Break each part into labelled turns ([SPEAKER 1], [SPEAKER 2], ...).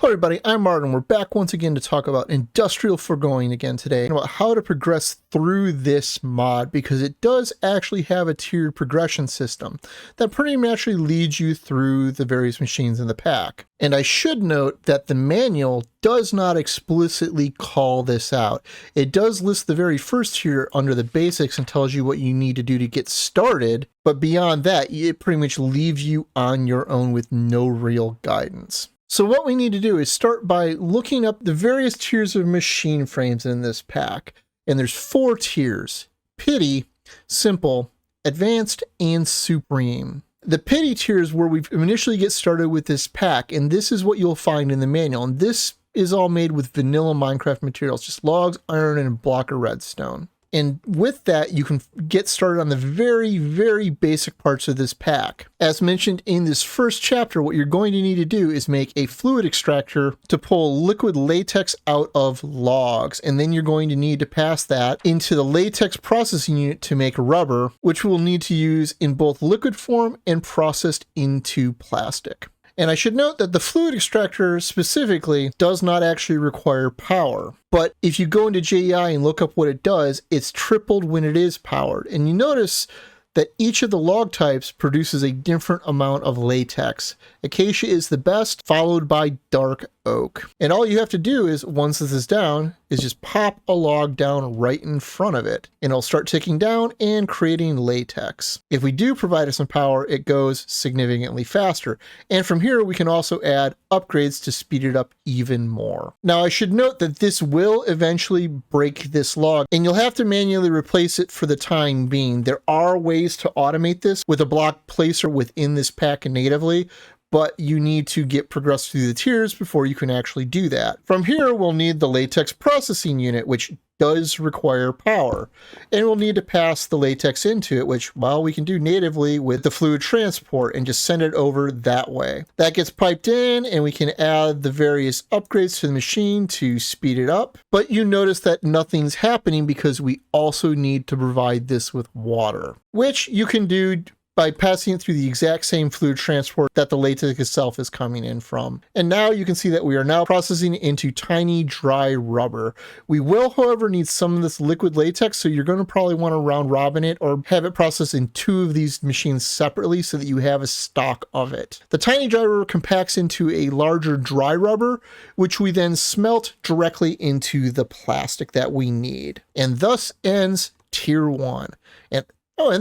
[SPEAKER 1] Hello everybody, I'm Martin. We're back once again to talk about Industrial Foregoing again today, and about how to progress through this mod, because it does actually have a tiered progression system that pretty much leads you through the various machines in the pack. And I should note that the manual does not explicitly call this out. It does list the very first tier under the basics and tells you what you need to do to get started, but beyond that, it pretty much leaves you on your own with no real guidance. So what we need to do is start by looking up the various tiers of machine frames in this pack. And there's 4 tiers: Pity, Simple, Advanced, and Supreme. The Pity tier is where we initially get started with this pack, and this is what you'll find in the manual. And this is all made with vanilla Minecraft materials, just logs, iron, and a block of redstone. And with that, you can get started on the very, very basic parts of this pack. As mentioned in this first chapter, what you're going to need to do is make a fluid extractor to pull liquid latex out of logs. And then you're going to need to pass that into the latex processing unit to make rubber, which we'll need to use in both liquid form and processed into plastic. And I should note that the fluid extractor specifically does not actually require power. But if you go into JEI and look up what it does, it's tripled when it is powered. And you notice that each of the log types produces a different amount of latex. Acacia is the best, followed by dark oak. And all you have to do is, once this is down, is just pop a log down right in front of it, and it'll start ticking down and creating latex. If we do provide it some power, it goes significantly faster. And from here, we can also add upgrades to speed it up even more. Now, I should note that this will eventually break this log, and you'll have to manually replace it for the time being. There are ways to automate this with a block placer within this pack natively, but you need to get progressed through the tiers before you can actually do that. From here, we'll need the latex processing unit, which does require power. And we'll need to pass the latex into it, which, well, we can do natively with the fluid transport and just send it over that way. That gets piped in, and we can add the various upgrades to the machine to speed it up. But you notice that nothing's happening because we also need to provide this with water, which you can do by passing it through the exact same fluid transport that the latex itself is coming in from. And now you can see that we are now processing into tiny dry rubber. We will, however, need some of this liquid latex, so you're going to probably want to round robin it or have it processed in 2 of these machines separately so that you have a stock of it. The tiny dry rubber compacts into a larger dry rubber, which we then smelt directly into the plastic that we need. And thus ends Tier 1. And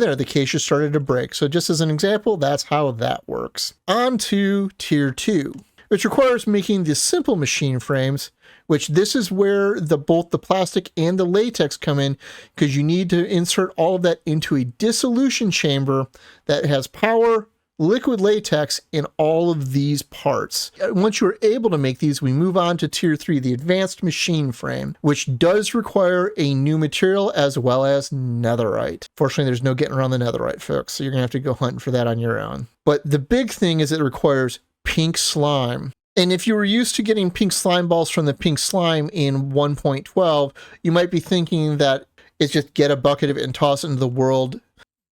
[SPEAKER 1] there, the acacia started to break. So just as an example, that's how that works. On to Tier 2, which requires making the simple machine frames, which this is where both the plastic and the latex come in, because you need to insert all of that into a dissolution chamber that has power, liquid latex, in all of these parts. Once you're able to make these, we move on to Tier 3, the advanced machine frame, which does require a new material as well as netherite. Fortunately, there's no getting around the netherite, folks, so you're gonna have to go hunting for that on your own. But the big thing is it requires pink slime. And if you were used to getting pink slime balls from the pink slime in 1.12, you might be thinking that it's just get a bucket of it and toss it into the world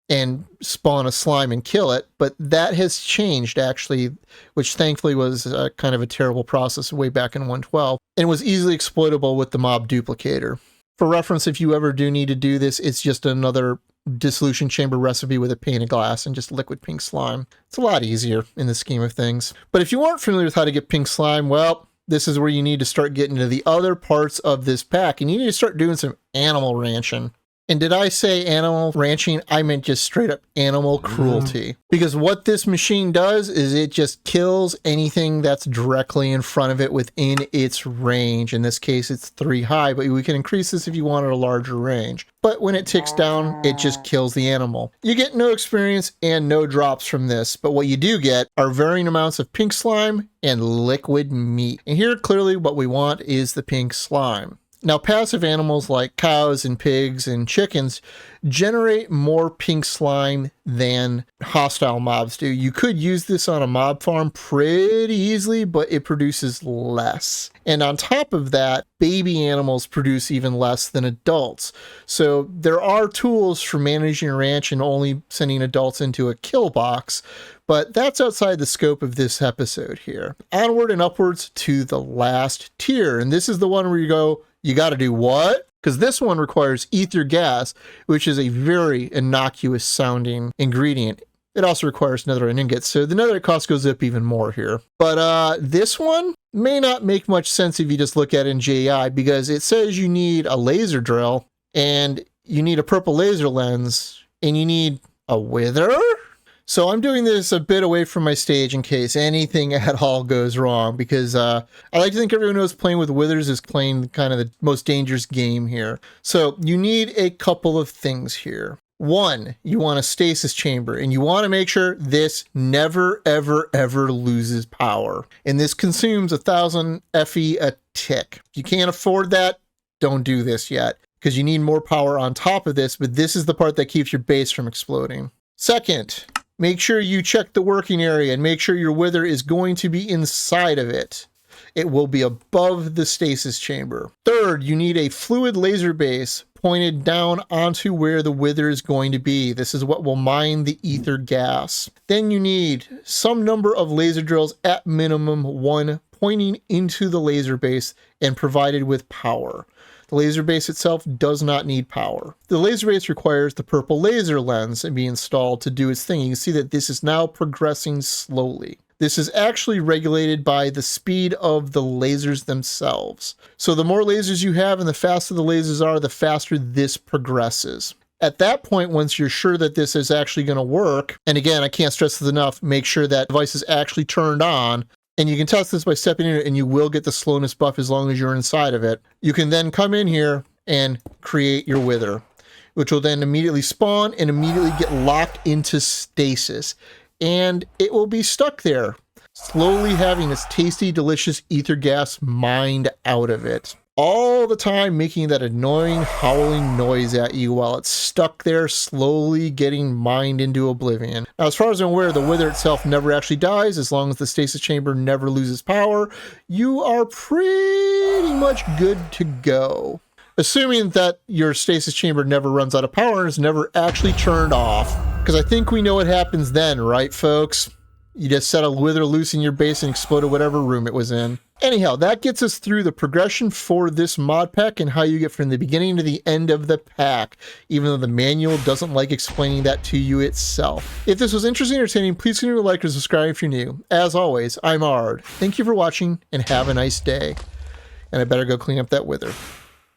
[SPEAKER 1] and spawn a slime and kill it, but that has changed actually, which thankfully was kind of a terrible process way back in 1.12, and was easily exploitable with the mob duplicator. For reference, if you ever do need to do this, it's just another dissolution chamber recipe with a pane of glass and just liquid pink slime. It's a lot easier in the scheme of things. But if you aren't familiar with how to get pink slime, well, this is where you need to start getting to the other parts of this pack, and you need to start doing some animal ranching. And did I say animal ranching? I meant just straight up animal cruelty. Because what this machine does is it just kills anything that's directly in front of it within its range. In this case, it's 3 high, but we can increase this if you wanted a larger range. But when it ticks down, it just kills the animal. You get no experience and no drops from this, but what you do get are varying amounts of pink slime and liquid meat. And here, clearly, what we want is the pink slime. Now, passive animals like cows and pigs and chickens generate more pink slime than hostile mobs do. You could use this on a mob farm pretty easily, but it produces less. And on top of that, baby animals produce even less than adults. So there are tools for managing a ranch and only sending adults into a kill box, But that's outside the scope of this episode here. Onward and upwards to the last tier. And this is the one where you go, you got to do what? Because this one requires ether gas, which is a very innocuous sounding ingredient. It also requires netherite ingots, so the netherite cost goes up even more here. But this one may not make much sense if you just look at it in JI, because it says you need a laser drill, and you need a purple laser lens, and you need a wither? So I'm doing this a bit away from my stage in case anything at all goes wrong, because I like to think everyone knows playing with withers is playing kind of the most dangerous game here. So you need a couple of things here. One, you want a stasis chamber, and you want to make sure this never, ever, ever loses power. And this consumes 1,000 FE a tick. If you can't afford that, don't do this yet, because you need more power on top of this, but this is the part that keeps your base from exploding. Second, make sure you check the working area and make sure your wither is going to be inside of it. It will be above the stasis chamber. Third, you need a fluid laser base pointed down onto where the wither is going to be. This is what will mine the ether gas. Then you need some number of laser drills, at minimum 1, pointing into the laser base and provided with power. The laser base itself does not need power. The laser base requires the purple laser lens to be installed to do its thing. You can see that this is now progressing slowly. This is actually regulated by the speed of the lasers themselves. So the more lasers you have and the faster the lasers are, the faster this progresses. At that point, once you're sure that this is actually going to work, and again, I can't stress this enough, make sure that device is actually turned on, and you can test this by stepping in it, and you will get the slowness buff as long as you're inside of it. You can then come in here and create your wither, which will then immediately spawn and immediately get locked into stasis. And it will be stuck there, slowly having its tasty, delicious ether gas mined out of it. All the time making that annoying howling noise at you while it's stuck there, slowly getting mined into oblivion. Now, as far as I'm aware, the wither itself never actually dies. As long as the stasis chamber never loses power, you are pretty much good to go. Assuming that your stasis chamber never runs out of power and is never actually turned off. Because I think we know what happens then, right, folks? You just set a wither loose in your base and exploded whatever room it was in. Anyhow, that gets us through the progression for this mod pack and how you get from the beginning to the end of the pack, even though the manual doesn't like explaining that to you itself. If this was interesting and entertaining, please consider like or subscribe if you're new. As always, I'm Ard. Thank you for watching and have a nice day. And I better go clean up that wither.